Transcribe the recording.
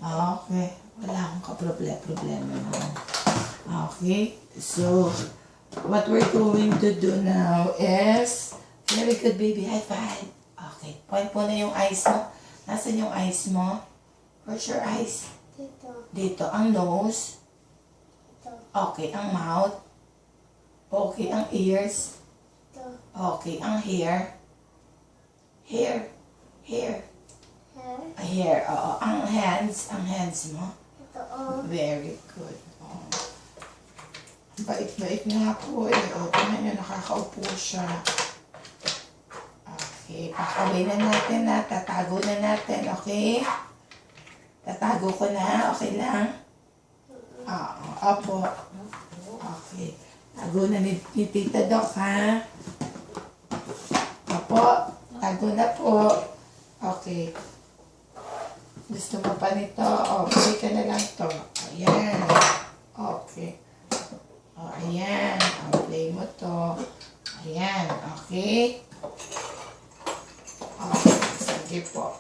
Okay. Wala akong problema naman. Okay. So, what we're going to do now is, very good baby, high five. Okay. Point po na yung eyes mo. Nasaan yung eyes mo? Where's your eyes? Dito. Dito. Ang nose. Ito. Okay. Ang mouth. Okay. Ang ears. Ito. Okay. Ang hair. Hair. Hair. Hair. Oo. Ang hands. Ang hands mo. Ito. Oh. Very good. Oh. Bait-bait nga po eh. O, tingnan nyo, nakakaupo siya. Okay, pakaway na natin na. Tatago na natin, okay? Tatago ko na, okay lang? Opo. Okay. Tago na ni Tita Doc, ha? Opo. Tago na po. Okay. Gusto mo pa nito? O, bili ka na lang to. Ayan. Okay. O, ayan. O, play mo to. Ayan. Okay. Okay. Sige po.